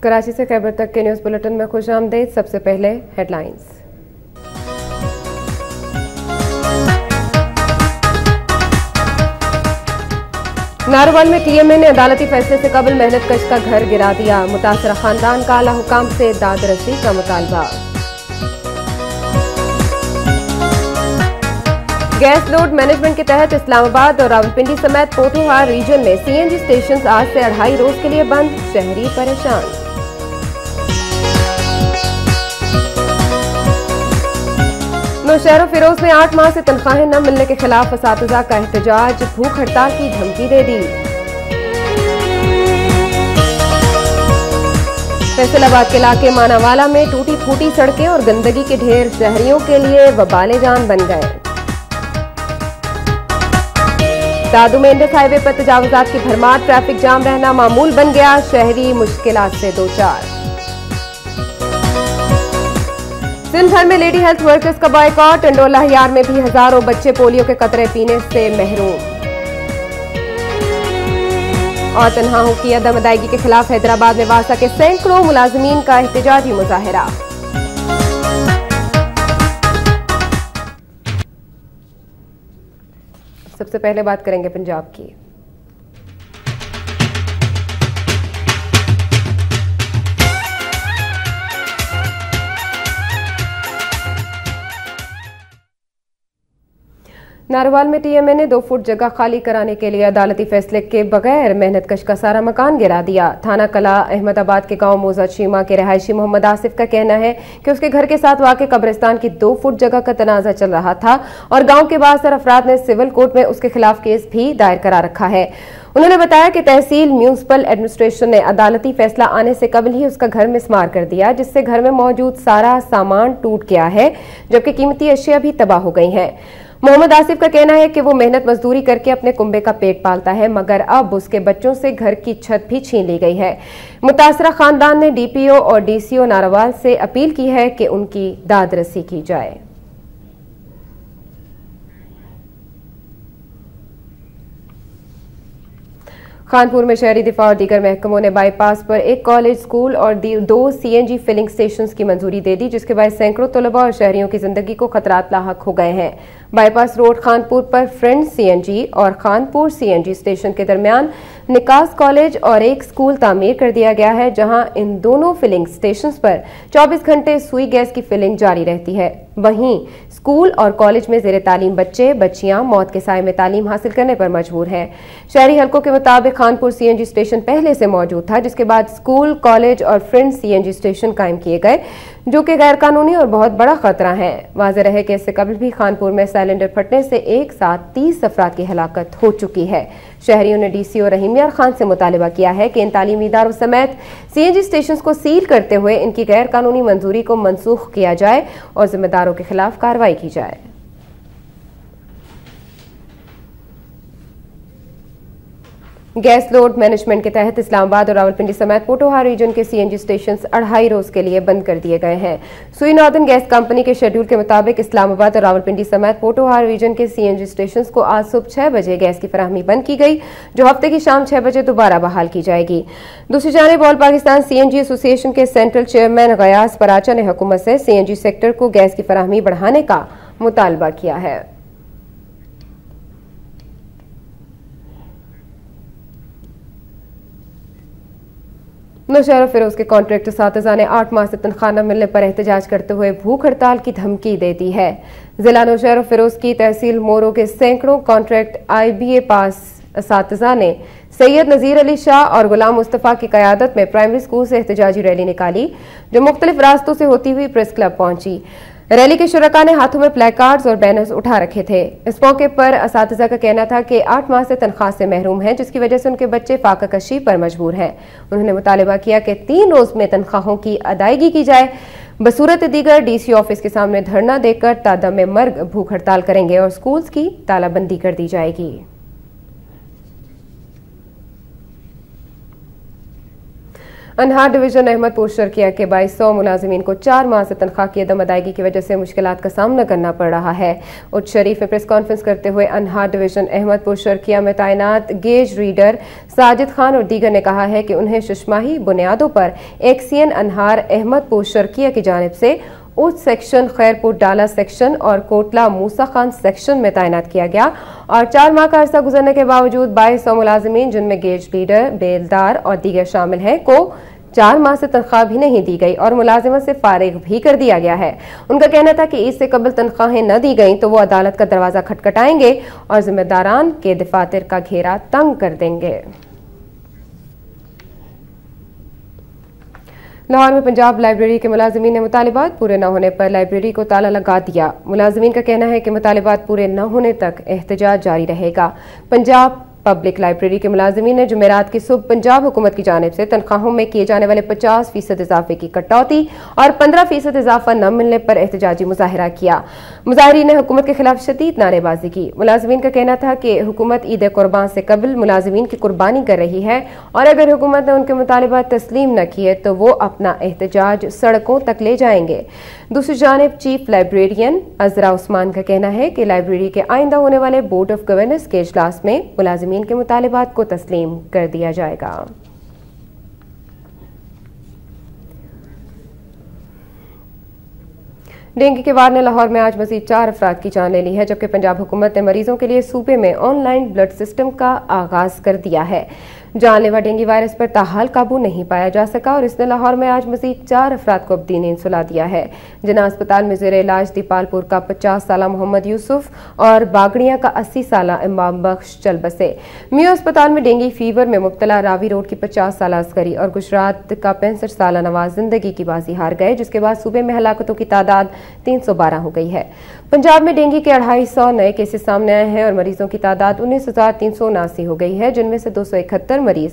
कराची से खैबर तक के न्यूज बुलेटिन में खुशामदीद। सबसे पहले हेडलाइंस। नारोवाल में टीएमए ने अदालती फैसले से कबल मेहनत कश का घर गिरा दिया। मुतासरा खानदान का आला हुकाम से दाद रसी का मुतालबा। गैस लोड मैनेजमेंट के तहत इस्लामाबाद और रावलपिंडी समेत पोठोहार रीजन में सीएनजी स्टेशन आज से 2.5 रोज के लिए बंद। शहरी परेशान। नौशहर फिरोज ने 8 माह से तनख्वाहें न मिलने के खिलाफ असातिज़ा का एहतजाज, भूख हड़ताल की धमकी दे दी। फैसलाबाद के इलाके मानावाला में टूटी फूटी सड़कें और गंदगी के ढेर शहरियों के लिए वबाले जान बन गए। दादू में इंडस हाईवे पर तजावुजात की भरमार, ट्रैफिक जाम रहना मामूल बन गया। शहरी मुश्किलात से दो चार। सिंध भर में लेडी हेल्थ वर्कर्स का बॉयकॉट। अंडोला हियार में भी हजारों बच्चे पोलियो के कतरे पीने से महरूम। और तनख्वाहों की अदम अदायगी के खिलाफ हैदराबाद में वासा के सैकड़ों मुलाजमीन का एहतजाजी मुजाहिरा। सबसे पहले बात करेंगे पंजाब की। नारोवाल में टीएमए ने 2 फुट जगह खाली कराने के लिए अदालती फैसले के बगैर मेहनत कश का सारा मकान गिरा दिया। थाना कला अहमदाबाद के गांव मोजा चीमा के रहायशी मोहम्मद आसिफ का कहना है कि उसके घर के साथ वाक़े कब्रिस्तान की 2 फुट जगह का तनाजा चल रहा था और गांव के बासर अफराद ने सिविल कोर्ट में उसके खिलाफ केस भी दायर करा रखा है। उन्होंने बताया कि तहसील म्यूनिसिपल एडमिनिस्ट्रेशन ने अदालती फैसला आने से कबल ही उसका घर मिस्मार कर दिया, जिससे घर में मौजूद सारा सामान टूट गया है, जबकि कीमती अशिया भी तबाह हो गई हैं। मोहम्मद आसिफ का कहना है कि वो मेहनत मजदूरी करके अपने कुंबे का पेट पालता है, मगर अब उसके बच्चों से घर की छत भी छीन ली गई है। मुतासरा खानदान ने डीपीओ और डीसीओ नारोवाल से अपील की है कि उनकी दाद रसी की जाए। खानपुर में शहरी दिफा और दीगर महकमों ने बाईपास पर एक कॉलेज, स्कूल और 2 सीएनजी फिलिंग स्टेशंस की मंजूरी दे दी, जिसके बाद सैकड़ों तलबा और शहरियों की जिंदगी को खतरात लाहक हो गए हैं। बाईपास रोड खानपुर पर फ्रेंड सीएनजी और खानपुर सीएनजी स्टेशन के दरमियान निकास कॉलेज और एक स्कूल तामीर कर दिया गया है, जहां इन दोनों फिलिंग स्टेशंस पर 24 घंटे सुई गैस की फिलिंग जारी रहती है। वहीं स्कूल और कॉलेज में ज़ेरे तालीम बच्चे बच्चियां मौत के साए में तालीम हासिल करने पर मजबूर हैं। शहरी हलकों के मुताबिक खानपुर सीएनजी स्टेशन पहले से मौजूद था, जिसके बाद स्कूल, कॉलेज और फ्रेंड सीएनजी स्टेशन कायम किए गए, जो कि गैर कानूनी और बहुत बड़ा खतरा है। वाज़ेह रहे कि इससे कबल भी खानपुर में सिलेंडर फटने से एक साथ 30 अफराद की हलाकत हो चुकी है। शहरियों ने डीसीओ रहीम यार खान से मुतालिबा किया है कि इन तालीमी इदारों समेत सीएनजी स्टेशन को सील करते हुए इनकी गैर कानूनी मंजूरी को मनसूख किया जाए और जिम्मेदारों के खिलाफ कार्रवाई की जाए। गैस लोड मैनेजमेंट के तहत इस्लामाबाद और रावलपिंडी समेत पोठोहार रीजन के सीएनजी स्टेशन 2.5 रोज के लिए बंद कर दिए गए हैं। सुई नॉर्दर्न गैस कंपनी के शेड्यूल के मुताबिक इस्लामाबाद और रावलपिंडी समेत पोठोहार रीजन के सीएनजी स्टेशन को आज सुबह 6 बजे गैस की फराहमी बंद की गई, जो हफ्ते की शाम 6 बजे दोबारा बहाल की जाएगी। दूसरी जानिब ऑल पाकिस्तान सीएनजी एसोसिएशन के सेंट्रल चेयरमैन गयास पराचा ने हुकूमत से सीएनजी सेक्टर को गैस की फराहमी बढ़ाने का मुतालबा किया है। नौशहर फिरोज के कॉन्ट्रैक्ट असातिज़ा ने 8 माह से तनख्वाह न मिलने पर एहतजाज करते हुए भूख हड़ताल की धमकी दे दी है। जिला नौशहर फिरोज की तहसील मोरो के सैकड़ों कॉन्ट्रैक्ट IBA पास असातिज़ा ने सैयद नज़ीर अली शाह और गुलाम मुस्तफ़ा की क़यादत में प्राइमरी स्कूल से एहतजाजी रैली निकाली, जो मुख्तलिफ रास्तों से होती हुई प्रेस क्लब पहुंची। रैली के शुरका ने हाथों में प्लेकार्ड्स और बैनर्स उठा रखे थे। इस मौके पर असातिज़ा का कहना था कि 8 माह से तनख्वाह से महरूम हैं, जिसकी वजह से उनके बच्चे फाका कशी पर मजबूर हैं। उन्होंने मुतालिबा किया कि 3 रोज में तनख्वाहों की अदायगी की जाए। बसूरत दीगर डीसी ऑफिस के सामने धरना देकर तादम मर्ग भूख हड़ताल करेंगे और स्कूल्स की तालाबंदी कर दी जाएगी। अनहार डिवीजन अहमदपुर शर्किया के 2200 मुलाजिमीन को 4 माह से तनख्वाह की अदम अदायगी की वजह से मुश्किलात का सामना करना पड़ रहा है। उच्च शरीफ में प्रेस कॉन्फ्रेंस करते हुए अनहार डिवीजन अहमदपुर शर्किया में तैनात गेज रीडर साजिद खान और दीगर ने कहा है कि उन्हें शुष्माही बुनियादों पर एक्सीएन अनहार अहमदपुर शर्किया की जानिब से उच्च सेक्शन खैरपुर डाला सेक्शन और कोटला मूसा खान सेक्शन में तैनात किया गया और 4 माह का अरसा गुजरने के बावजूद 2200 मुलाजिमीन जिनमें गेज लीडर, बेलदार और दीगर शामिल हैं को 4 माह से तनख्वाह भी नहीं दी गई और मुलाजिमत से फारिग भी कर दिया गया है। उनका कहना था कि इससे कबल तनख्वाहें न दी गई तो वो अदालत का दरवाजा खटखटाएंगे और जिम्मेदारान के दफातर का घेरा तंग कर देंगे। लाहौर में पंजाब लाइब्रेरी के मुलाजिमीन ने मुतालिबात पूरे न होने पर लाइब्रेरी को ताला लगा दिया। मुलाजिमीन का कहना है कि मुतालिबात पूरे न होने तक एहतजाज जारी रहेगा। पंजाब पब्लिक लाइब्रेरी के मुलाजिमीन ने जुमेरात की सुबह पंजाब हुकूमत की जानिब से तनख्वाहों में किए जाने वाले 50% इजाफे की कटौती और 15% इजाफा न मिलने पर एहतजाजी मुजाहिरा किया। मुजाहिरीन ने हुकूमत के खिलाफ शदीद नारेबाजी की। मुलाजिमीन का कहना था कि हुकूमत ईद कुर्बान से कबल मुलाजिमीन की कुर्बानी कर रही है और अगर हुकूमत ने उनके मुतालिबात तस्लीम न किए तो वो अपना एहतजाज सड़कों तक ले जाएंगे। दूसरी जानिब चीफ लाइब्रेरियन अजरा उस्मान का कहना है कि लाइब्रेरी के आइंदा होने वाले बोर्ड ऑफ गवर्नेंस के इजलास में मुलाजिमीन के मुतालिबात को तस्लीम कर दिया जाएगा। डेंगू के वार ने लाहौर में आज मजीद 4 अफराद की जान ले ली है, जबकि पंजाब हुकूमत ने मरीजों के लिए सूबे में ऑनलाइन ब्लड सिस्टम का आगाज कर दिया है। जानलेवा डेंगू वायरस पर ताहाल काबू नहीं पाया जा सका और इसने लाहौर में आज मजीद 4 अफराद को अब्दी नींद सुला दिया है। जिन्ना अस्पताल में जेर इलाज दीपालपुर का 50 साल मोहम्मद यूसुफ और बागड़िया का 80 साल इमाम बख्श चल बसे। मियो अस्पताल में डेंगू फीवर में मुब्तला रावी रोड की 50 साल अस्करी और गुजरात का 65 साल नवाज जिंदगी की बाजी हार गए, जिसके बाद सूबे में हलाकतों की तादाद 312 हो गई है। पंजाब में डेंगू के 250 नए केसेस सामने आए हैं और मरीजों की तादाद 19,379 हो गई है, जिनमें से 271 मरीज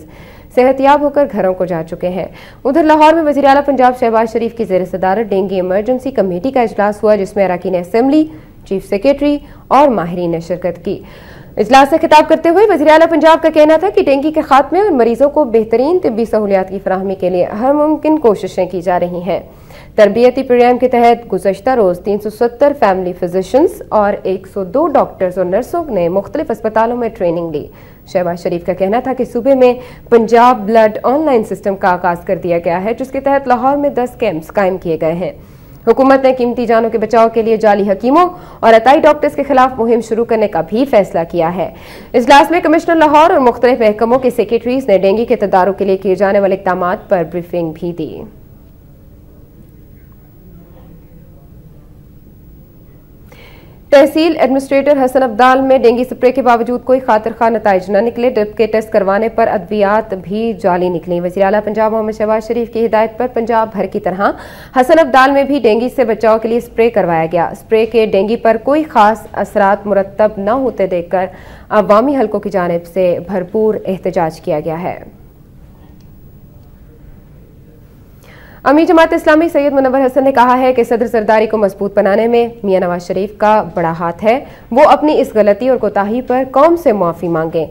सेहतियाब होकर घरों को जा चुके हैं। उधर लाहौर में वज़ीर आला पंजाब शहबाज शरीफ की ज़ेर सदारत डेंगू इमरजेंसी कमेटी का इजलास हुआ, जिसमें अरकान असेंबली, चीफ सेक्रेटरी और माहिरीन ने शिरकत की। इजलास से खिताब करते हुए वज़ीर आला पंजाब का कहना था कि डेंगू के खात्मे और मरीजों को बेहतरीन तिब्बी सहूलियात की फराहमी के लिए हर मुमकिन कोशिशें की जा रही हैं। तरबियती प्रोग्राम के तहत गुज़श्ता रोज 370 फैमिली फिजिशियंस और 102 डॉक्टर्स और नर्सों ने मुख्तलिफ अस्पतालों में ट्रेनिंग ली। शहबाज शरीफ का कहना था कि सूबे में पंजाब ब्लड ऑनलाइन सिस्टम का आगाज कर दिया गया है, जिसके तहत लाहौर में 10 कैंप्स कायम किए गए हैं। हुकूमत ने कीमती जानों के बचाव के लिए जाली हकीमों और अताई डॉक्टर्स के खिलाफ मुहिम शुरू करने का भी फैसला किया है। इजलास में कमिश्नर लाहौर और मुख्तलिफ महकमों के सेक्रेटरीज ने डेंगू के तदारुक के लिए किए जाने वाले इक़दाम पर ब्रीफिंग भी दी। तहसील एडमिनिस्ट्रेटर हसन अब्दाल में डेंगू स्प्रे के बावजूद कोई खातिर खा नताइज न निकले, जबकि टेस्ट करवाने पर अद्वियात भी जाली निकली। वज़ीर आला पंजाब मोहम्मद शहबाज शरीफ की हिदायत पर पंजाब भर की तरह हसन अब्दाल में भी डेंगू से बचाव के लिए स्प्रे करवाया गया। स्प्रे के डेंगू पर कोई खास असरात मुरतब न होते देखकर अवामी हलकों की जानिब से भरपूर एहतजाज किया गया है। अमीर जमात इस्लामी सैयद मुनव्वर हसन ने कहा है कि सदर सरदारी को मजबूत बनाने में मियां नवाज शरीफ का बड़ा हाथ है। वो अपनी इस गलती और कोताही पर कौम से माफी मांगे।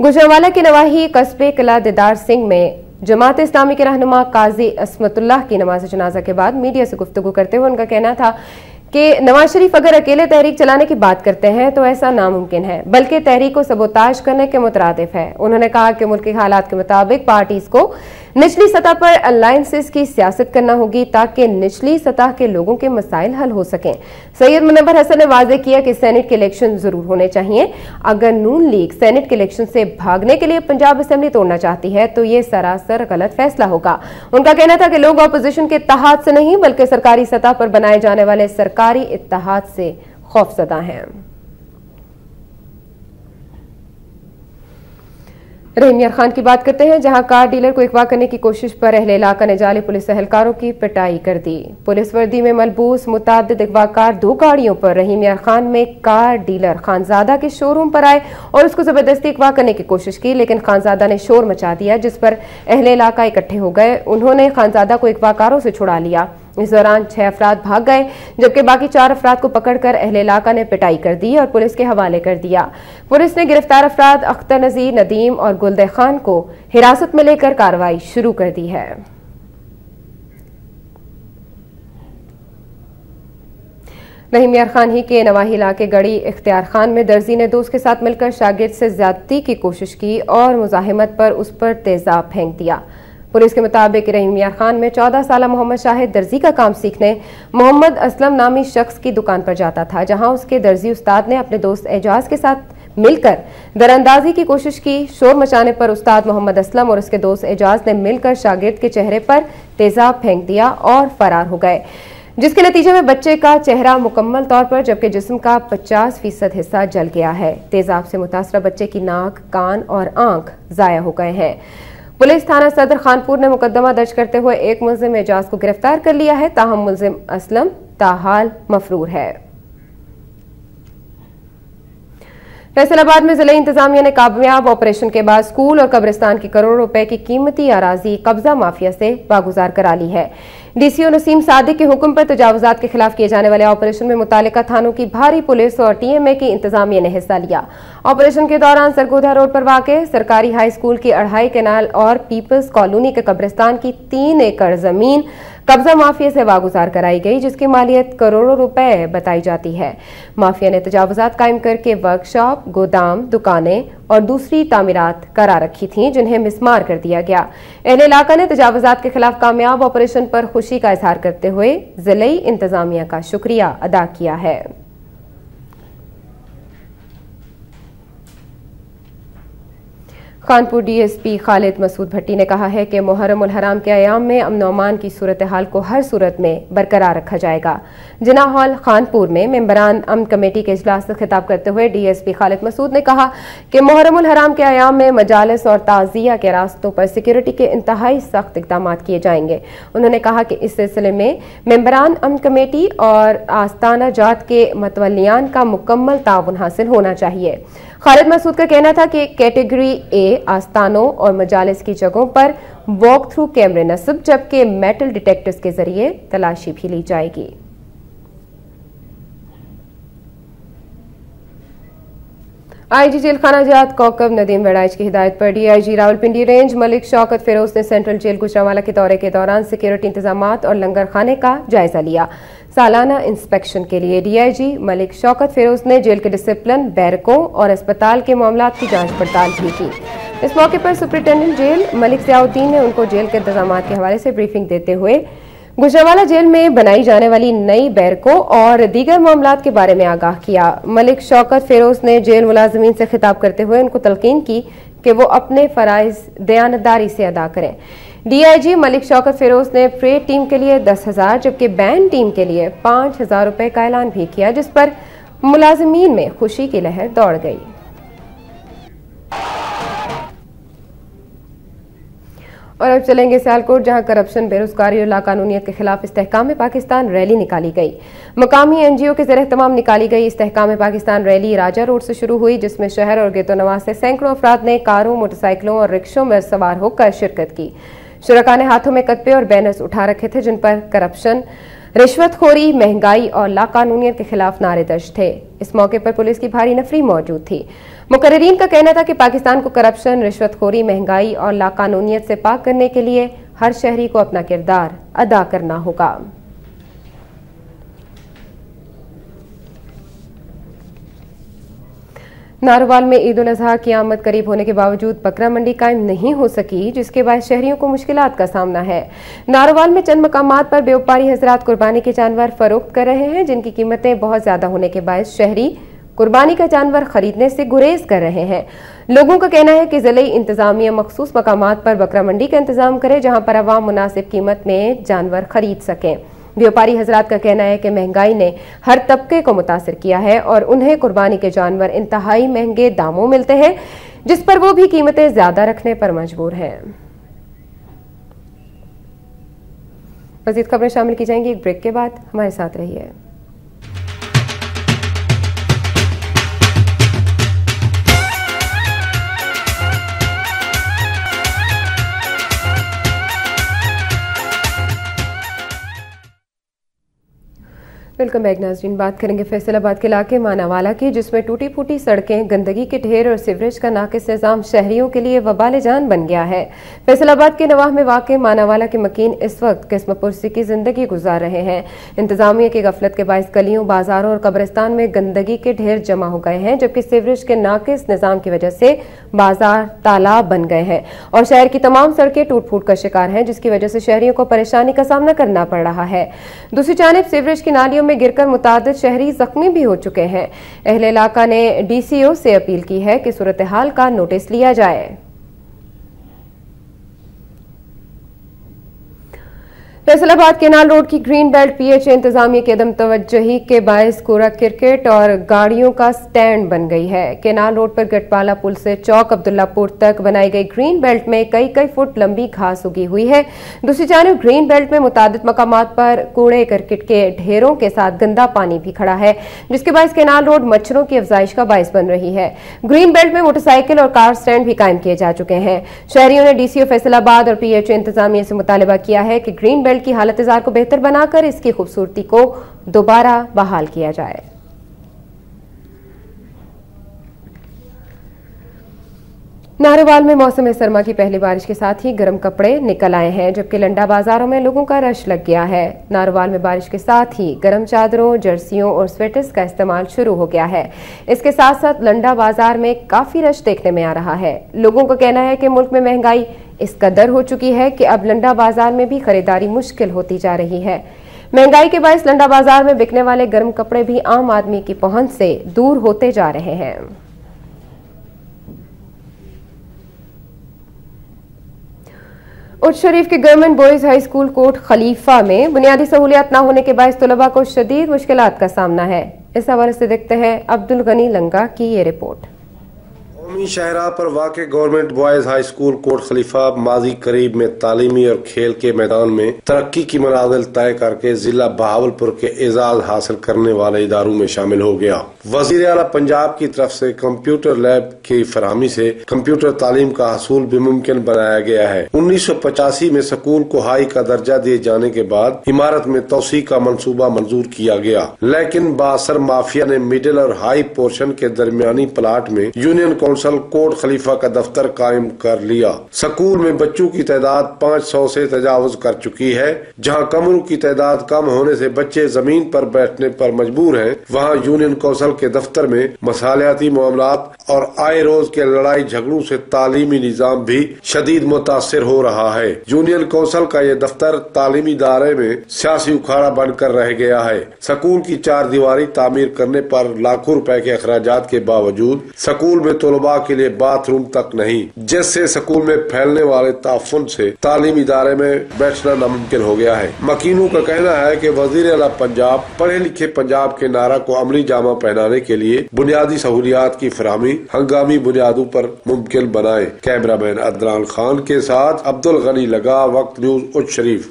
गुजरांवाला के नवाही कस्बे किला दीदार सिंह में जमात इस्लामी के रहनुमा काजी असमतुल्लाह की नमाज जनाजा के बाद मीडिया से गुफ्तगू करते हुए उनका कहना था कि नवाज शरीफ अगर अकेले तहरीक चलाने की बात करते हैं तो ऐसा नामुमकिन है, बल्कि तहरीक को सबोताज करने के मुतरादिफ है। उन्होंने कहा कि मुल्क के हालात के मुताबिक पार्टीज को निचली सतह पर अलायंसेस की सियासत करना होगी ताकि निचली सतह के लोगों के मसाइल हल हो सकें। सैयद मुनव्वर हसन ने वाज़ेह किया कि सेनेट के इलेक्शन जरूर होने चाहिए। अगर नून लीग सेनेट के इलेक्शन से भागने के लिए पंजाब असेंबली तोड़ना चाहती है तो ये सरासर गलत फैसला होगा। उनका कहना था कि लोग अपोजिशन के इत्तेहाद से नहीं बल्कि सरकारी सतह पर बनाए जाने वाले सरकारी इत्तेहाद से खौफजदा हैं। रहीम यार खान की बात करते हैं, जहां कार डीलर को अगवा करने की कोशिश पर अहले इलाका ने जाली पुलिस एहलकारों की पिटाई कर दी। पुलिस वर्दी में मलबूस मुताद्दिद अगवाकार 2 गाड़ियों पर रहीम यार खान में कार डीलर खानजादा के शोरूम पर आए और उसको जबरदस्ती अगवा करने की कोशिश की, लेकिन खानजादा ने शोर मचा दिया, जिस पर अहले इलाका इकट्ठे हो गए। उन्होंने खानजादा को अगवाकारों से छुड़ा लिया। इस दौरान 6 अफराद भाग गए, जबकि बाकी 4 अफराद को पकड़कर अहले इलाका ने पिटाई कर दी और पुलिस के हवाले कर दिया। पुलिस ने गिरफ्तार अफराद अख्तर नजीर, नदीम और गुलदे खान को हिरासत में लेकर कार्रवाई शुरू कर दी है। रहीम यार खान ही के नवाही इलाके गढ़ी इख्तियार खान में दर्जी ने दोस्त के साथ मिलकर शागिर्द से ज्यादती की कोशिश की और मुजाहिमत पर उस पर तेजाब फेंक दिया। पुलिस के मुताबिक रहीम यार खान में 14 साल मोहम्मद शाहिद दर्जी का काम सीखने मोहम्मद असलम नामी शख्स की दुकान पर जाता था, जहां उसके दर्जी उस्ताद ने अपने दोस्त एजाज के साथ मिलकर दरअंदाजी की कोशिश की। शोर मचाने पर उस्ताद मोहम्मद असलम और उसके दोस्त एजाज ने मिलकर शागिर्द के चेहरे पर तेजाब फेंक दिया और फरार हो गए, जिसके नतीजे में बच्चे का चेहरा मुकम्मल तौर पर जबकि जिस्म का 50% हिस्सा जल गया है। तेजाब से मुतासरा बच्चे की नाक, कान और आंख जाया हो गए हैं। पुलिस थाना सदर खानपुर ने मुकदमा दर्ज करते हुए एक मुल्जिम एजाज को गिरफ्तार कर लिया है, ताहम मुल्जिम असलम ताहाल मफरूर है। फैसलाबाद में जिला इंतजामिया ने कामयाब ऑपरेशन के बाद स्कूल और कब्रिस्तान की करोड़ों रुपए की कीमती अराजी कब्जा माफिया से बागुजार करा ली है। डीसीओ नसीम सादिक के हुक्म पर तजावुजात के खिलाफ किए जाने वाले ऑपरेशन में मुतालिका थानों की भारी पुलिस और टीएमए की इंतजामिया ने हिस्सा लिया। ऑपरेशन के दौरान सरगोधा रोड पर वाक़े सरकारी हाई स्कूल की 2.5 कनाल और पीपल्स कॉलोनी के कब्रिस्तान की 3 एकड़ जमीन कब्जा माफिया से वागुजार कराई गई, जिसकी मालियत करोड़ों रुपए बताई जाती है। माफिया ने तजावुजात कायम करके वर्कशॉप, गोदाम, दुकानें और दूसरी तामीरात करा रखी थीं, जिन्हें मिसमार कर दिया गया। अहले इलाका ने तजावुजात के खिलाफ कामयाब ऑपरेशन पर खुशी का इजहार करते हुए जिले इंतजामिया का शुक्रिया अदा किया है। खानपुर डीएसपी खालिद मसूद भट्टी ने कहा है कि मुहर्रम उल हराम के अयाम में अमन अमान की सूरत हाल को हर सूरत में बरकरार रखा जाएगा। जिना हॉल खानपुर में मेंबरान अमन कमेटी के इजलास से खिताब करते हुए डीएसपी खालिद मसूद ने कहा कि मुहर्रम उल हराम के अयाम में मजालिस और ताजिया के रास्तों पर सिक्योरिटी के इंतहाई सख्त इक़दाम किए जाएंगे। उन्होंने कहा कि इस सिलसिले में मेंबरान अमन कमेटी और आस्ताना जात के मतवलियान का मुकम्मल ताउन हासिल होना चाहिए। खालिद मसूद का कहना था कि कैटेगरी ए आस्तानों और मजालिस की जगहों पर वॉक थ्रू कैमरे नस्ब, जबकि मेटल डिटेक्टर्स के जरिए तलाशी भी ली जाएगी। आईजी जेल खाना जात कौकब नदीम वड़ाइच की हिदायत पर डीआईजी रावलपिंडी रेंज मलिक शौकत फिरोज ने सेंट्रल जेल गुजरांवाला के दौरे के दौरान सिक्योरिटी इंतजामात और लंगर खाने का जायजा लिया। सालाना इंस्पेक्शन के लिए डीआईजी मलिक शौकत फिरोज ने जेल के डिसिप्लिन, बैरकों और अस्पताल के मामलात की जांच पड़ताल भी की। इस मौके पर सुपरिटेंडेंट जेल मलिक ज़ियाउद्दीन ने उनको जेल के इंतजामात के हवाले से ब्रीफिंग देते हुए गुजरांवाला जेल में बनाई जाने वाली नई बैरकों और दीगर मामलात के बारे में आगाह किया। मलिक शौकत फिरोज ने जेल मुलाजमीन से खिताब करते हुए उनको तलकीन की कि वो अपने फराइज दयानतदारी से अदा करें। डीआईजी मलिक शौकत फिरोज ने परेड टीम के लिए 10,000 जबकि बैंड टीम के लिए 5,000 रुपए का ऐलान भी किया, जिस पर मुलाजमीन में खुशी की लहर दौड़ गई। और अब चलेंगे सियालकोट, जहां करप्शन, बेरोजगारी और लाकानूनियत के खिलाफ इस्तेहकाम पाकिस्तान रैली निकाली गई। मकामी एनजीओ के ज़रिए तमाम निकाली गई इस्तेहकाम पाकिस्तान रैली राजा रोड से शुरू हुई, जिसमें शहर और गिरदोनवा से सैकड़ों अफराद ने कारों, मोटरसाइकिलों और रिक्शों में सवार होकर शिरकत की। शुरका ने हाथों में कतबे और बैनर्स उठा रखे थे, जिन पर करप्शन, रिश्वतखोरी, महंगाई और लाकानूनियत के खिलाफ नारे दर्ज थे। इस मौके पर पुलिस की भारी नफरी मौजूद थी। मुकर्रीरीन का कहना था कि पाकिस्तान को करप्शन, रिश्वतखोरी, महंगाई और लाकानूनियत से पाक करने के लिए हर शहरी को अपना किरदार अदा करना होगा। नारोवाल में ईद उल अजहा की आमद करीब होने के बावजूद बकरा मंडी कायम नहीं हो सकी, जिसके बाद शहरियों को मुश्किलात का सामना है। नारोवाल में चंद मकामात पर व्यापारी हजरात कुर्बानी के जानवर फरोख्त कर रहे हैं, जिनकी कीमतें बहुत ज्यादा होने के बायस शहरी कुर्बानी का जानवर खरीदने से गुरेज कर रहे हैं। लोगों का कहना है कि जिले इंतजामिया मखसूस मकामात पर बकरा मंडी का इंतजाम करे, जहां पर अवाम मुनासिब कीमत में जानवर खरीद सकें। व्यापारी हजरात का कहना है कि महंगाई ने हर तबके को मुतासिर किया है और उन्हें कुर्बानी के जानवर इंतहाई महंगे दामों मिलते हैं, जिस पर वो भी कीमतें ज्यादा रखने पर मजबूर हैं। मज़ीद खबरें शामिल की जाएंगी एक ब्रेक के बाद, हमारे साथ रहिए। वेलकम बैक नाज़रीन। बात करेंगे फैसलाबाद के इलाके मानावाला की, जिसमें टूटी फूटी सड़कें, गंदगी के ढेर और सीवरेज का नाकिस निज़ाम शहरियों के लिए वबाल जान बन गया है। फैसलाबाद के नवाह में वाक़ मानावाला के मकीन इस वक्त किस्म पुरसी की जिंदगी गुजार रहे हैं। इंतजामिया की गफलत के बायस गलियों, बाजारों और कब्रिस्तान में गंदगी के ढेर जमा हो गए हैं, जबकि सीवरेज के नाकिस निज़ाम की वजह से बाजार तालाब बन गए हैं और शहर की तमाम सड़कें टूट फूट का शिकार हैं, जिसकी वजह से शहरियों को परेशानी का सामना करना पड़ रहा है। दूसरी जानिब सीवरेज की नालियों में गिरकर मुतादिद शहरी जख्मी भी हो चुके हैं। अहले इलाका ने डीसीओ से अपील की है कि सूरत हाल का नोटिस लिया जाए। फैसलाबाद केनाल रोड की ग्रीन बेल्ट पीएचए इंतजामिया की अदम तवज्जोही के बायस कूड़ा क्रिकेट और गाड़ियों का स्टैंड बन गई है। केनाल रोड पर गटवाला पुल से चौक अब्दुल्लापुर तक बनाई गई ग्रीन बेल्ट में कई फुट लंबी घास उगी हुई है। दूसरी जानिब ग्रीन बेल्ट में मुतादिद मकामात पर कूड़े क्रिकेट के ढेरों के साथ गंदा पानी भी खड़ा है, जिसके बायस केनाल रोड मच्छरों की अफजाइश का बायस बन रही है। ग्रीन बेल्ट में मोटरसाइकिल और कार स्टैंड भी कायम किए जा चुके हैं। शहरियों ने डीसीओ फैसलाबाद और पीएचए इंतजामिया से मुतालबा किया है कि ग्रीन बेल्ट की हालत को बेहतर बनाकर इसकी खूबसूरती को दोबारा बहाल किया जाए। नारोवाल में मौसम सरमा की पहली बारिश के साथ ही गर्म कपड़े निकल आए हैं, जबकि लंडा बाजारों में लोगों का रश लग गया है। नारोवाल में बारिश के साथ ही गर्म चादरों, जर्सियों और स्वेटर्स का इस्तेमाल शुरू हो गया है। इसके साथ साथ लंडा बाजार में काफी रश देखने में आ रहा है। लोगों का कहना है कि मुल्क में महंगाई इस कदर हो चुकी है कि अब लंडा बाजार में भी खरीदारी मुश्किल होती जा रही है। महंगाई के बायस लंडा बाजार में बिकने वाले गर्म कपड़े भी आम आदमी की पहुंच से दूर होते जा रहे हैं। उच्च शरीफ के government boys high school Kot Khalifa में बुनियादी सहूलियात न होने के बायस तलबा को शदीद मुश्किलात का सामना है। इस हवाले से देखते हैं अब्दुल गनी लंगा की ये रिपोर्ट। कौमी शाहराह पर वाक़े government boys high school Kot Khalifa माजी करीब में तालीमी और खेल के मैदान में तरक्की की मनाजिल तय करके जिला बहावलपुर के एजाज हासिल करने वाले इदारों में शामिल हो गया। वजीर आला पंजाब की तरफ से कंप्यूटर लैब की फरहमी से कंप्यूटर तालीम का हसूल भी मुमकिन बनाया गया है। 1985 में स्कूल को हाई का दर्जा दिए जाने के बाद इमारत में तोसी का मंसूबा मंजूर किया गया, लेकिन बासर माफिया ने मिडिल और हाई पोर्शन के दरमियानी प्लाट में यूनियन कौंसिल कोट खलीफा का दफ्तर कायम कर लिया। स्कूल में बच्चों की तादाद 500 से तजावुज कर चुकी है। जहां कमरों की तादाद कम होने से बच्चे जमीन पर बैठने पर मजबूर हैं, वहां यूनियन कौंसिल के दफ्तर में मसालियाती मामलात और आए रोज के लड़ाई झगड़ों से तालीमी निजाम भी शदीद मुतासिर हो रहा है। यूनियन कौंसिल का ये दफ्तर तालीमी दायरे में सियासी उखाड़ा बनकर रह गया है। स्कूल की 4 दीवारी तामीर करने पर लाखों रुपए के अखराजात के बावजूद स्कूल में तलबा के लिए बाथरूम तक नहीं, जिससे स्कूल में फैलने वाले ताफुन से तालीमी इदारे में बैठना नामुमकिन हो गया है। मकीनों का कहना है कि वजीर आला पंजाब पढ़े लिखे पंजाब के नारा को अमली जामा पहनाने के लिए बुनियादी सहूलियात की फराहमी हंगामी बुनियादों पर मुमकिन बनाए। कैमरामैन अदनान खान के साथ अब्दुल गनी लगा, Waqt news Uch Sharif.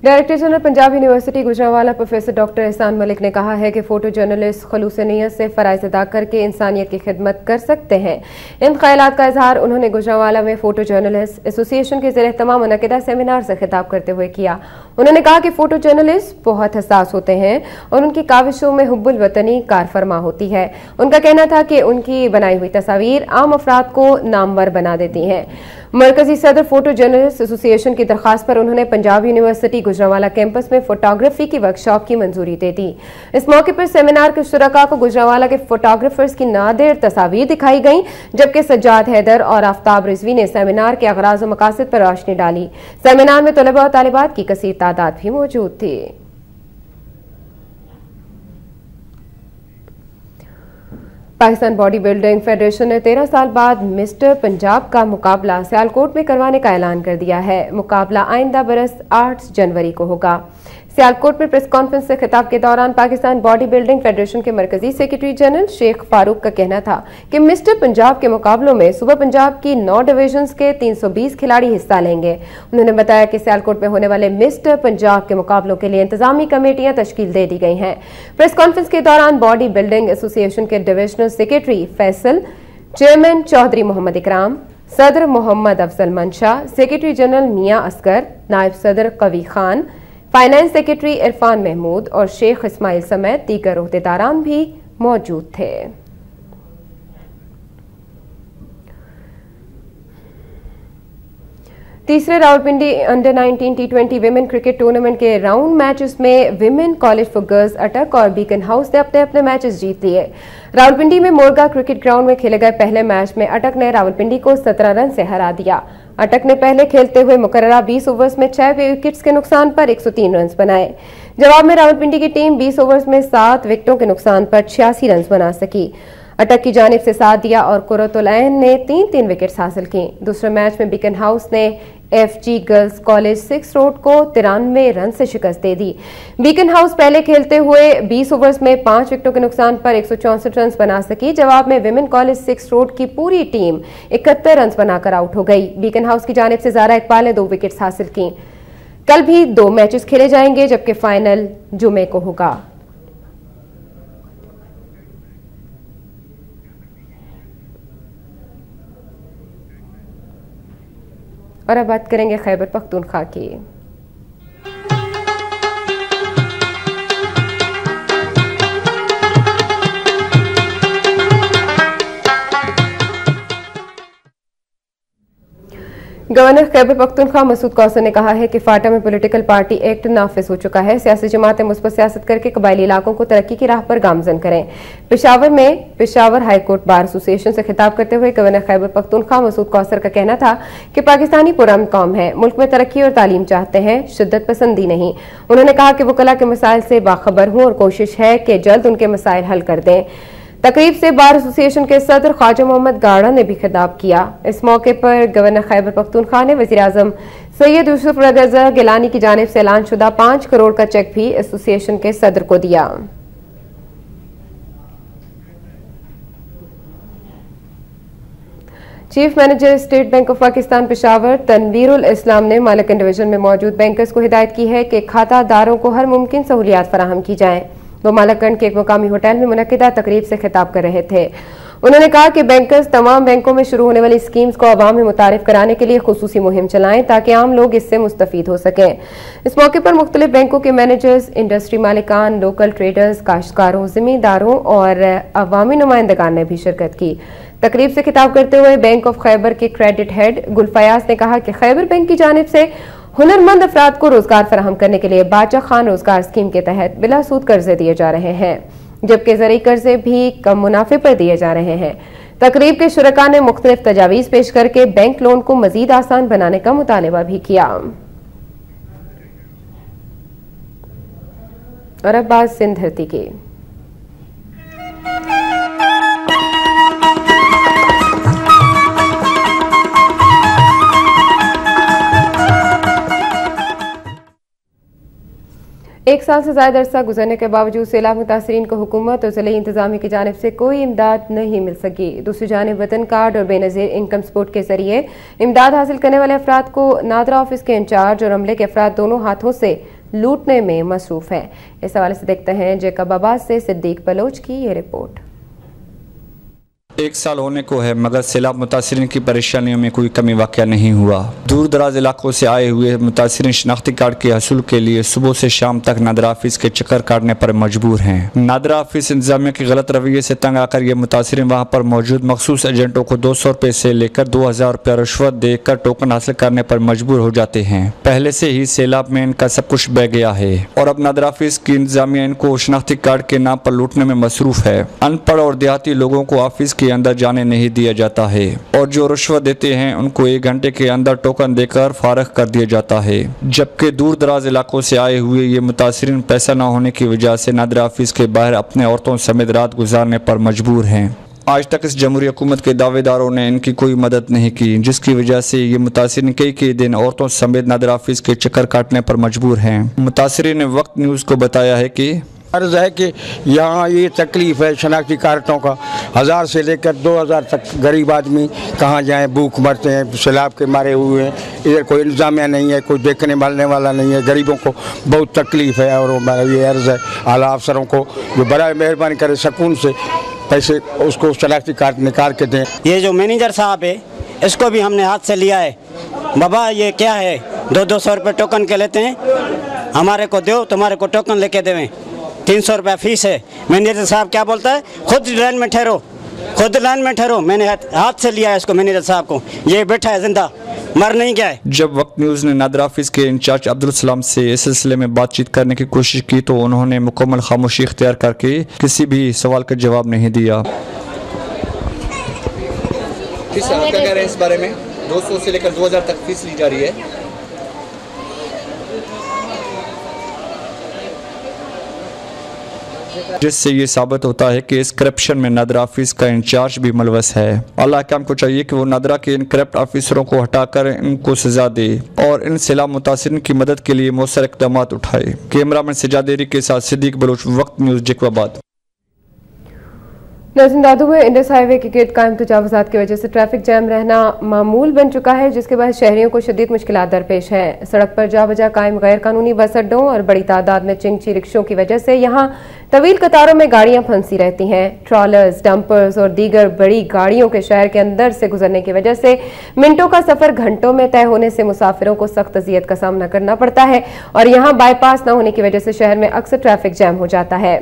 Director general Punjab university Gujranwala professor doctor Ehsan Malik ने कहा है कि फोटो जर्नलिस्ट खलूस नीयत से फराइज अदा करके इंसानियत की खिदमत कर सकते हैं। इन ख्यालात का इजहार उन्होंने गुजरांवाला में फोटो जर्नलिस्ट एसोसिएशन के ज़ेर तमाम मुनक़िदा सेमिनार से खिताब करते हुए किया। उन्होंने कहा कि फोटो जर्नलिस्ट बहुत हसास होते हैं और उनकी काविशों में हुब्बुल वतनी कारफरमा होती है। उनका कहना था कि उनकी बनाई हुई तस्वीर आम अफराद को नामवर बना देती हैं। मरकजी सदर फोटो जर्नलिस्ट एसोसिएशन की दरखास्त पर उन्होंने पंजाब यूनिवर्सिटी गुजरांवाला कैंपस में फोटोग्राफी की वर्कशॉप की मंजूरी दे दी। इस मौके पर सेमिनार के शुरका को गुजरांवाला के फोटोग्राफर्स की नादिर तस्वीर दिखाई गई, जबकि सज्जाद हैदर और आफ्ताब रिजवी ने सेमिनार के अगराज और मकासद पर रोशनी डाली। सेमिनार में तलबा और तालिबात की कसीर तादाद भी मौजूद थी। पाकिस्तान बॉडी बिल्डिंग फेडरेशन ने 13 साल बाद मिस्टर पंजाब का मुकाबला सियालकोट में करवाने का ऐलान कर दिया है। मुकाबला आइंदा बरस 8 जनवरी को होगा। सियालकोट में प्रेस कॉन्फ्रेंस से खिताब के दौरान पाकिस्तान बॉडी बिल्डिंग फेडरेशन के मरकजी सेक्रेटरी जनरल शेख फारूक का कहना था कि मिस्टर पंजाब के मुकाबलों में सूबा पंजाब की 9 डिवीजन्स के 320 खिलाड़ी हिस्सा लेंगे। उन्होंने बताया कि सियालकोट में होने वाले मिस्टर पंजाब के मुकाबलों के लिए इंतजामी कमेटियां तश्कील दे दी गई हैं। प्रेस कॉन्फ्रेंस के दौरान बॉडी बिल्डिंग एसोसिएशन के divisional secretary Faisal, chairman Chaudhry Mohammad Ikram, सदर मोहम्मद अफजल मंशा, सेक्रेटरी जनरल मियां असगर, नायब सदर कवी खान, फाइनेंस सेक्रेटरी इरफान महमूद और शेख इस्माइल समेत दीगर ओहदेदारान भी मौजूद थे। तीसरे Rawalpindi under 19 T20 women cricket tournament के राउंड मैचेस में विमेन कॉलेज फॉर गर्ल्स अटक और बीकन हाउस ने अपने अपने मैचेस जीत लिए। रावलपिंडी में मोरगा क्रिकेट ग्राउंड में खेले गए पहले मैच में अटक ने रावलपिंडी को 17 रन से हरा दिया। अटक ने पहले खेलते हुए मुकर्ररा 20 ओवर्स में 6 विकेट्स के नुकसान पर 103 रन बनाए। जवाब में रावलपिंडी की टीम 20 ओवर्स में 7 विकेटों के नुकसान पर 86 रन बना सकी। अटक की जानिब से साथ दिया और कुर्रतुल ऐन ने 3-3 विकेट्स हासिल की। दूसरे मैच में बीकन हाउस ने FG गर्ल्स कॉलेज 6 रोड को 93 रन से शिकस्त दे दी। बीकन हाउस पहले खेलते हुए 20 ओवर्स में 5 विकेटों के नुकसान पर 164 रन बना सकी। जवाब में विमेन कॉलेज 6 रोड की पूरी टीम 71 रन बनाकर आउट हो गई। बीकन हाउस की जानिब से ज़ारा इकबाल ने 2 विकेट्स हासिल की। कल भी 2 मैचेस खेले जाएंगे जबकि फाइनल जुमे को होगा। और अब बात करेंगे खैबर पख्तूनख्वा की। गवर्नर खैबर पख्तूनख्वा मसूद कौसर ने कहा है कि फाटा में पॉलिटिकल पार्टी एक्ट नाफिज हो चुका है। सियासी जमातें मुस्बत सियासत करके कबायली इलाकों को तरक्की की राह पर गामजन करें। पेशावर में पेशावर हाईकोर्ट बार एसोसिएशन से खिताब करते हुए गवर्नर खैबर पख्तूनख्वा मसूद कौसर का कहना था कि पाकिस्तानी पुरअमन कौम है, मुल्क में तरक्की और तालीम चाहते हैं, शिद्दत पसंदी नहीं। उन्होंने कहा कि वकला के मसाइल से बाखबर हूं और कोशिश है कि जल्द उनके मसाइल हल कर दें। तकरीब से बार एसोसिएशन के सदर ख्वाजा मोहम्मद गाड़ा ने भी खिताब किया। इस मौके पर गवर्नर खैबर पख्तूनख्वा ने वज़ीर आज़म सैयद यूसुफ रज़ा गिलानी की जानिब से ऐलान शुदा 5 करोड़ का चेक भी एसोसिएशन के सदर को दिया। Chief manager State Bank of Pakistan Peshawar Tanveerul Islam ने मालकन डिवीजन में मौजूद बैंकर्स को हिदायत की है कि खातादारों को हर मुमकिन सहूलियात फराहम की जाएं। वो मालकन के एक मुकामी होटल में मुनक्किदा तकरीब से खिताब कर रहे थे। उन्होंने कहा कि बैंकर्स तमाम बैंकों में शुरू होने वाली स्कीम्स को अवाम में मुतारिफ कराने के लिए खुसूसी मुहिम चलाएं ताकि आम लोग इससे मुस्तफीद हो सकें। इस मौके पर मुख्तलिफ बैंकों के मैनेजर्स, इंडस्ट्री मालिकान, लोकल ट्रेडर्स, काश्तकारों, जिमींदारों और अवामी नुमाइंदगान ने भी शिरकत की। तकरीब से खिताब करते हुए बैंक ऑफ खैबर के क्रेडिट हेड गुलफयाज ने कहा कि खैबर बैंक की जानिब से हुनरमंद अफराद को रोजगार फराहम करने के लिए बादशाह खान रोजगार स्कीम के तहत बिला सूद कर्जे दिए जा रहे हैं, जबकि ज़रूरी कर्जे भी कम मुनाफे पर दिए जा रहे हैं। तकरीब के शुरका ने मुख्तलिफ तजावीज़ पेश करके बैंक लोन को मजीद आसान बनाने का मुतालबा भी किया। और अब बात सिंध धरती की। एक साल से ज्यादा अरसा गुजरने के बावजूद सैलाब मुतासरीन को हुकूमत और ज़िले इंतजामी की जानिब से कोई इमदाद नहीं मिल सकी। दूसरी जानिब वतन कार्ड और बेनज़ीर इनकम सपोर्ट के जरिए इमदाद हासिल करने वाले अफराद को नादरा ऑफिस के इंचार्ज और अमले के अफराद दोनों हाथों से लूटने में मसरूफ हैं। इस हवाले से देखते हैं जैकबाबाद से सिद्दीक बलोच की ये रिपोर्ट। 1 साल होने को है मगर सैलाब मुतासरीन की परेशानियों में कोई कमी वाक़या नहीं हुआ। दूर दराज इलाकों से आए हुए मुतासरीन शनाख्ती कार्ड के हसूल के लिए सुबह से शाम तक नादरा ऑफिस के चक्कर काटने पर मजबूर हैं। नादरा ऑफिस इंतजामिया के गलत रवैये से तंग आकर ये मुतासरीन वहाँ पर मौजूद मखसूस एजेंटों को 200 रुपये से लेकर 2000 रुपया रिश्वत देकर टोकन हासिल करने पर मजबूर हो जाते हैं। पहले से ही सैलाब में इनका सब कुछ बह गया है और अब नादरा ऑफिस की इंतजामिया इनको शनाख्ती कार्ड के नाम पर लूटने में मसरूफ है। अनपढ़ और देहाती लोगों को ऑफिस के अंदर जाने नहीं दिया जाता है और जो रिश्वत देते हैं उनको 1 घंटे के अंदर टोकन देकर फारग कर दिया जाता है, जबकि दूर दराज इलाकों से आए हुए ये मुतासरीन पैसा न होने की वजह से नादरा ऑफिस के बाहर अपने औरतों समेत रात गुजारने पर मजबूर हैं। आज तक इस जमहूरी हुकूमत के दावेदारों ने इनकी कोई मदद नहीं की, जिसकी वजह से ये मुतासरीन कई दिन औरतों समेत नादरा ऑफिस के चक्कर काटने पर मजबूर हैं। मुतासरीन ने वक्त न्यूज़ को बताया है कि अर्ज है कि यहाँ ये तकलीफ़ है शनाख्ती कार्डों का, 1000 से लेकर 2000 तक गरीब आदमी कहाँ जाएं, भूख मरते हैं, सैलाब के मारे हुए हैं। इधर कोई इंतजामिया नहीं है, कोई देखने वालने वाला नहीं है, गरीबों को बहुत तकलीफ़ है। और हमारा ये अर्ज़ है आला अफसरों को जो बड़ा मेहरबानी करे सुकून से पैसे उसको शनाख्ती कार्ड निकाल के दें। ये जो मैनेजर साहब है इसको भी हमने हाथ से लिया है। बाबा ये क्या है, 200 रुपये टोकन के लेते हैं। हमारे को दो, तुम्हारे को टोकन लेके देवें। 300 रुपया फीस है। मैनेजर साहब क्या बोलता है, खुद लाइन में ठहरो, खुद लाइन में ठहरो। मैंने हाथ से लिया है इसको, मैनेजर साहब को, ये बैठा है जिंदा, मर नहीं गया है। जब वक्त न्यूज़ ने नादिर ऑफिस के इंचार्ज अब्दुल सलाम से इस सिलसिले में बातचीत करने की कोशिश की तो उन्होंने मुकम्मल खामोशी इख्तियार करके किसी भी सवाल का जवाब नहीं दिया। क्या कह रहे हैं इस बारे में? 200 से लेकर 2000 तक फीस ली जा रही है। जिससे ये साबित होता है कि इस करप्शन में नादिर ऑफिस का इंचार्ज भी मुलवस है। अल्लाह काम को चाहिए कि वो नादिरा के इन करप्ट ऑफिसरों को हटाकर इनको सजा दे और इन सैलाब मुतासिरीन की मदद के लिए मौसर इक़दाम उठाए। कैमरामैन सजादेरी के साथ सिद्दीक बलोच, वक्त न्यूज़, जैकबाबाद। दादू में इंडस हाईवे के गिर्द कायम तजावुज़ात की वजह से ट्रैफिक जैम रहना मामूल बन चुका है, जिसके बाद शहरियों को शदीद मुश्किलात दरपेश है। सड़क पर जा बजा कायम गैर कानूनी बस अड्डों और बड़ी तादाद में चिंगची रिक्शों की वजह से यहाँ तवील कतारों में गाड़ियां फंसी रहती हैं। ट्रॉलर्स, डंपर्स और दीगर बड़ी गाड़ियों के शहर के अंदर से गुजरने की वजह से मिनटों का सफर घंटों में तय होने से मुसाफिरों को सख्त अजियत का सामना करना पड़ता है और यहाँ बाईपास न होने की वजह से शहर में अक्सर ट्रैफिक जैम हो जाता है।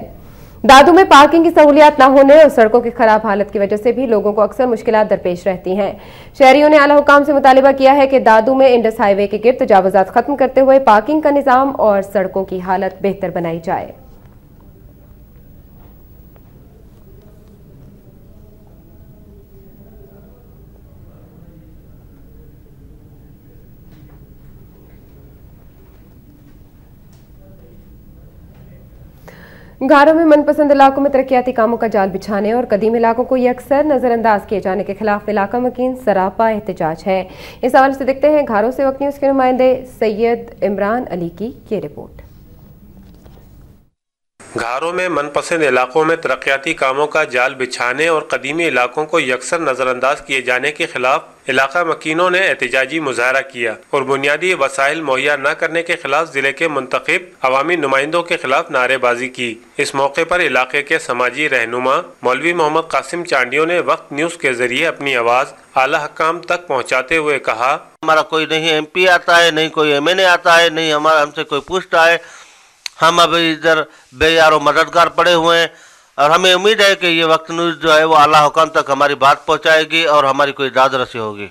दादू में पार्किंग की सहूलियत न होने और सड़कों की खराब हालत की वजह से भी लोगों को अक्सर मुश्किलात दरपेश रहती हैं। शहरियों ने आला हुकाम से मुतालिबा किया है कि दादू में इंडस हाईवे के गिर्द तजावुज़ात खत्म करते हुए पार्किंग का निजाम और सड़कों की हालत बेहतर बनाई जाए। घारों में मनपसंद इलाकों में तरक्याती कामों का जाल बिछाने और कदीम इलाकों को यकसर नजरअंदाज किए जाने के खिलाफ इलाका मकीन सरापा एहतजाज है। इस हवाले से देखते हैं घारों से वक्त न्यूज़ के नुमाइंदे सैयद इमरान अली की ये रिपोर्ट। घारों में मनपसंद इलाकों में तरक्याती कामों का जाल बिछाने और कदीमी इलाकों को यकसर नजरअंदाज किए जाने के खिलाफ इलाका मकीनों ने एहतजाजी मुजाहरा किया और बुनियादी वसाइल मुहैया न करने के खिलाफ जिले के मुंतखब अवामी नुमाइंदों के खिलाफ नारेबाजी की। इस मौके पर इलाके के समाजी रहनुमा मौलवी मोहम्मद कासिम चांडियों ने वक्त न्यूज़ के जरिए अपनी आवाज़ आला हकाम तक पहुँचाते हुए कहा, हमारा कोई नहीं MP आता है, नहीं कोई MNA आता है, नहीं हमारा हमसे कोई पूछता है। हम अभी इधर बेयारो मददगार पड़े हुए हैं और हमें उम्मीद है कि ये वक्त न्यूज़ जो है वो आला हुकाम तक हमारी बात पहुंचाएगी और हमारी कोई दाद रसी होगी।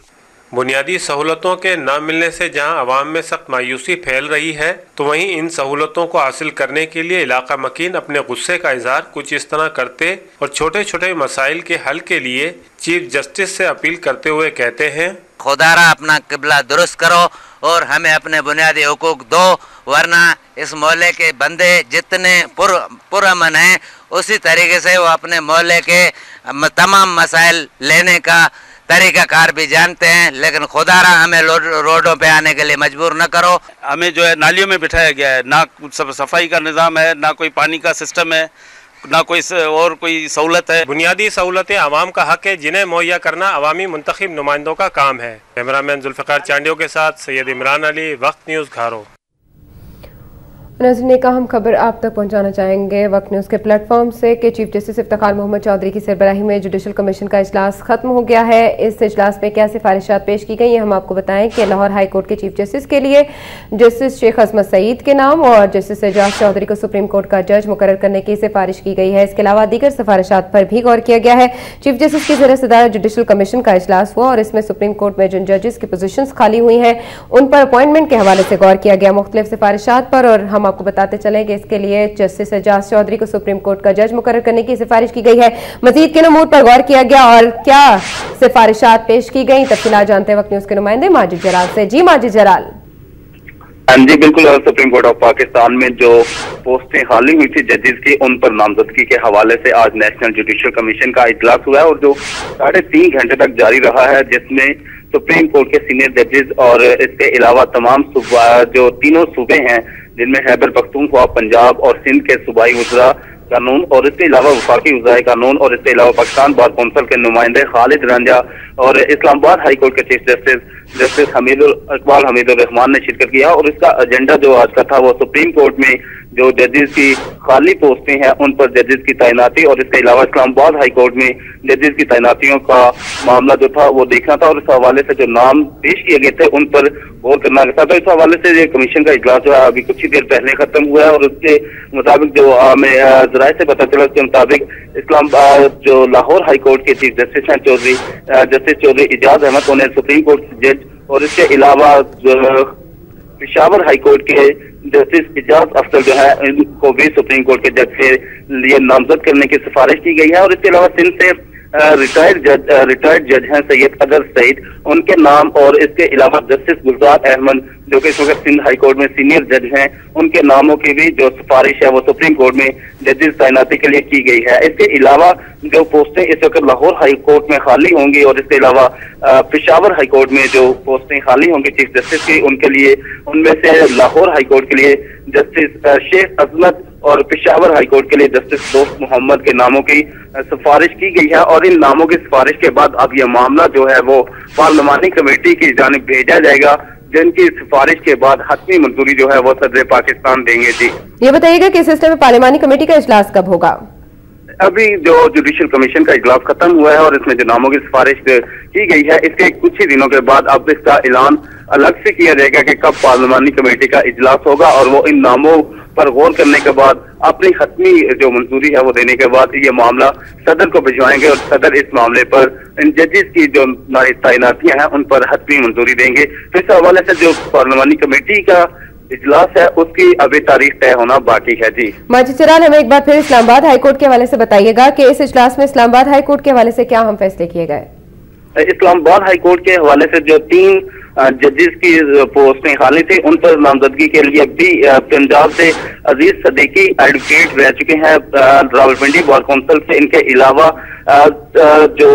बुनियादी सहूलतों के न मिलने से जहां अवाम में सख्त मायूसी फैल रही है तो वहीं इन सहूलतों को हासिल करने के लिए इलाका मकीन अपने गुस्से का इजहार कुछ इस तरह करते और छोटे छोटे मसाइल के हल के लिए चीफ जस्टिस से अपील करते हुए कहते हैं, खुदारा अपना किबला दुरुस्त करो और हमें अपने बुनियादी हुकूक दो, वरना इस मोहल्ले के बंदे जितने पुरअमन हैं उसी तरीके से वो अपने मोहल्ले के तमाम मसाइल लेने का तरीक़ाकार भी जानते हैं, लेकिन खुदारा हमें रोडों पे आने के लिए मजबूर न करो। हमें जो है नालियों में बिठाया गया है, ना सफाई का निज़ाम है, ना कोई पानी का सिस्टम है, ना कोई और कोई सहूलत है। बुनियादी सहूलतें आवाम का हक है जिन्हें मुहैया करना अवामी मुंतखब नुमाइंदों का काम है। कैमरामैन जुल्फ़िकार चांडियों के साथ सैयद इमरान अली, वक्त न्यूज़, घारो। नाज़रीन का हम खबर आप तक पहुंचाना चाहेंगे वक्त न्यूज़ के प्लेटफॉर्म से कि चीफ जस्टिस इफ्तिखार मोहम्मद चौधरी की सरबराही में जुडिशल कमीशन का इजलास खत्म हो गया है। इस इजलास में क्या सिफारिशात पेश की गई हैं हम आपको बताएं कि लाहौर हाई कोर्ट के चीफ जस्टिस के लिए जस्टिस शेख अजमत सईद के नाम और जस्टिस एजाज चौधरी को सुप्रीम कोर्ट का जज मुकर्रर करने की सिफारिश की गई है। इसके अलावा दीगर सिफारिशात पर भी गौर किया गया है। चीफ जस्टिस की ज़रिए सदारत जुडिशल कमीशन का इजलास हुआ और इसमें सुप्रीम कोर्ट में जिन जजेस की पोजीशंस खाली हुई हैं उन पर अपॉइंटमेंट के हवाले से गौर किया गया मुख्तलिफ सिफारिशात पर। और हम आपको बताते चले कि इसके लिए जस्टिस एजाज चौधरी को सुप्रीम कोर्ट का जज मुकर्रर करने की सिफारिश की गई है। मजीद के नमूद पर गौर किया गया और क्या सिफारिशात पेश की गई तफसीलात जानते हैं वक्त न्यूज़ के नुमाइंदे माजिद जलाल से। जी माजिद जलाल। हाँ जी बिल्कुल, सुप्रीम कोर्ट ऑफ पाकिस्तान में जो पोस्टें खाली हुई थी जजेस की उन पर नामजदगी के हवाले से आज नेशनल जुडिशल कमीशन का इजलास हुआ है और जो 3.5 घंटे तक जारी रहा है, जिसमें सुप्रीम कोर्ट के सीनियर जजेस और इसके अलावा तमाम जो तीनों सूबे हैं जिनमें खैबर पख्तूनख्वा, पंजाब और सिंध के सूबाई वज़रा कानून और इसके अलावा वफाकी वज़ाए कानून और इसके अलावा पाकिस्तान बार कौंसिल के नुमाइंदे खालिद रंजा और इस्लामाबाद हाई कोर्ट के चीफ जस्टिस इकबाल हमीदुर रहमान ने शिरकत किया। और इसका एजेंडा जो आज का था वो सुप्रीम कोर्ट में जो जजेस की खाली पोस्टें हैं उन पर जजेस की तैनाती और इसके अलावा इस्लामाबाद हाई कोर्ट में जजेस की तैनातियों का मामला जो था वो देखना था और इस हवाले से जो नाम पेश किए गए थे उन पर गौर करना था। तो इस हवाले से ये कमीशन का इजलास जो है अभी कुछ ही देर पहले खत्म हुआ है और उसके मुताबिक जो हमें जराये से पता चला उसके मुताबिक जो लाहौर हाई कोर्ट के चीफ जस्टिस हैं जस्टिस चौधरी इजाज अहमद उन्हें सुप्रीम कोर्ट जज और इसके अलावा पेशावर हाई कोर्ट के जस्टिस इजाज अफसर जो है इनको भी सुप्रीम कोर्ट के जज से लिए नामजद करने की सिफारिश की गई है। और इसके अलावा सिंध से रिटायर्ड जज हैं सैयद अदर सईद, उनके नाम और इसके अलावा जस्टिस गुलजार अहमद जो कि इस वक्त सिंध हाई कोर्ट में सीनियर जज हैं, उनके नामों की भी जो सिफारिश है वो सुप्रीम कोर्ट में जजेस तैनाती के लिए की गई है। इसके अलावा जो पोस्टें इस वक्त लाहौर हाई कोर्ट में खाली होंगी और इसके अलावा पेशावर हाई कोर्ट में जो पोस्टें खाली होंगी चीफ जस्टिस की उनके लिए, उनमें से लाहौर हाई कोर्ट के लिए जस्टिस शेख अजमत और पेशावर हाई कोर्ट के लिए जस्टिस दोस्त मोहम्मद के नामों की सिफारिश की गई है। और इन नामों की सिफारिश के बाद अब यह मामला जो है वो पार्लिमानी कमेटी की जानिब भेजा जाएगा, जिनकी सिफारिश के बाद हतमी मंजूरी जो है वो सदर पाकिस्तान देंगे। जी ये बताइएगा कि सिलसिले में पार्लिमानी कमेटी का इजलास कब होगा? अभी जो जुडिशल कमीशन का इजलास खत्म हुआ है और इसमें जो नामों की सिफारिश की गई है इसके कुछ ही दिनों के बाद अब इसका ऐलान अलग से किया जाएगा कि कब पार्लिमानी कमेटी का इजलास होगा और वो इन नामों पर गौर करने के बाद अपनी हतमी जो मंजूरी है वो देने के बाद ये मामला सदर को भिजवाएंगे और सदर इस मामले पर इन जजेस की जो तैनातियां हैं उन पर हतमी मंजूरी देंगे। तो इस हवाले से जो पार्लिमानी कमेटी का इजलास है उसकी अभी तारीख तय होना बाकी है। जी माजिद चराल, हमें एक बार फिर इस्लामाबाद हाईकोर्ट के हवाले से बताइएगा कि इस इजलास में इस्लामाबाद हाईकोर्ट के हवाले से क्या अहम फैसले किए गए? इस्लामाबाद हाईकोर्ट के हवाले से जो 3 जजेस की पोस्टें खाली थी उन पर नामजदगी के लिए भी पंजाब से अजीज सदीकी एडवोकेट रह चुके हैं रावलपिंडी बार काउंसिल से। इनके अलावा जो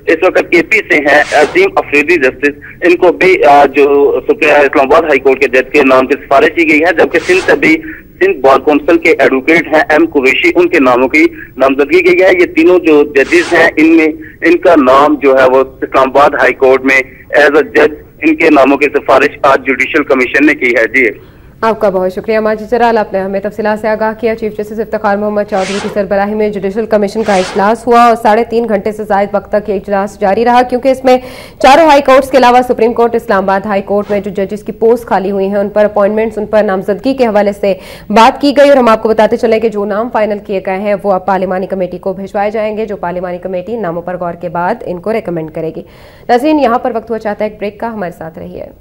इस वक्त केपी से हैं अजीम अफरीदी जस्टिस, इनको भी जो इस्लामाबाद हाईकोर्ट के जज के नाम की सिफारिश की गई है। जबकि सिंध से भी सिंध बार काउंसिल के एडवोकेट हैं एम कुरैशी, उनके नामों की नामजदगी की गई है। ये तीनों जो जजेस हैं इनमें इनका नाम जो है वो इस्लामाबाद हाईकोर्ट में एज अ जज इनके नामों की सिफारिश आज जुडिशल कमीशन ने की है। जी आपका बहुत शुक्रिया माजिद चराल, आपने हमें तफसीलात से आगाह किया। चीफ जस्टिस इफ्तिखार मोहम्मद चौधरी की सरबराही में जुडिशल कमीशन का इजलास हुआ और 3.5 घंटे से ज्यादा वक्त तक ये इजलास जारी रहा, क्योंकि इसमें चारों हाई कोर्ट्स के अलावा supreme court, Islamabad high court में जो जजेस की पोस्ट खाली हुई हैं उन पर अपॉइंटमेंट्स, उन पर नामजदगी के हवाले से बात की गई। और हम आपको बताते चले कि जो नाम फाइनल किए गए हैं वो अब पार्लिमानी कमेटी को भिजवाए जाएंगे, जो पार्लिमानी कमेटी नामों पर गौर के बाद इनको रिकमेंड करेगी। नाज़रीन, यहाँ पर वक्त हुआ चाहता है एक ब्रेक का, हमारे साथ रहिए।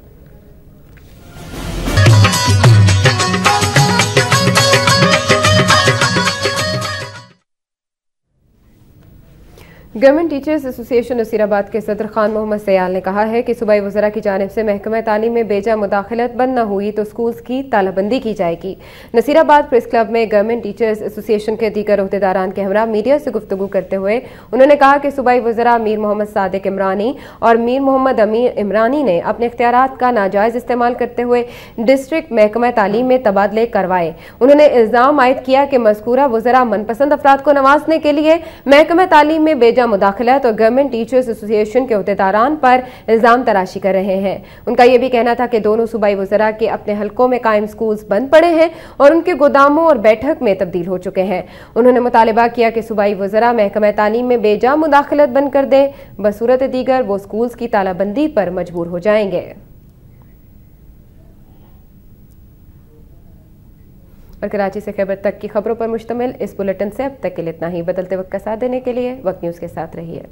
गवर्नमेंट टीचर्स एसोसिएशन नसीराबाद के सदर खान मोहम्मद सयाल ने कहा है कि सूबाई वज़रा की जानिब से महकमा तालीम में बेजा मुदाखलत बंद न हुई तो स्कूल्स की तालाबंदी की जाएगी। नसीराबाद प्रेस क्लब में गवर्नमेंट टीचर्स एसोसिएशन के दीगर अहदेदारान के हमरा मीडिया से गुफ्तगू करते हुए उन्होंने कहा कि सूबाई वज़रा मीर मोहम्मद सादिक इमरानी और मीर मोहम्मद अमीर इमरानी ने अपने इख्तियारात का नाजायज़ इस्तेमाल करते हुए डिस्ट्रिक्ट महकमा तालीम में तबादले करवाए। उन्होंने इल्ज़ाम आयद किया कि मज़कूरा वज़रा मनपसंद अफराद को नवाजने के लिए महकमा तालीम में बेजा मुदाखलत और गवर्नमेंट टीचर्स एसोसिएशन के अहदेदारान पर इल्जाम तराशी कर रहे हैं। उनका यह भी कहना था कि दोनों सूबाई वज़रा के अपने हलकों में कायम स्कूल्स बंद पड़े हैं और उनके गोदामों और बैठक में तब्दील हो चुके हैं। उन्होंने मुतालिबा किया कि सूबाई वज़रा महकमा तालीम में बेजा मुदाखलत बंद कर दें, बसूरत दीगर वो स्कूल्स की तालाबंदी पर मजबूर हो जाएंगे। और कराची से खैबर तक की खबरों पर मुश्तमिल इस बुलेटिन से अब तक के लिए इतना ही। बदलते वक्त का साथ देने के लिए वक्त न्यूज़ के साथ रहिए।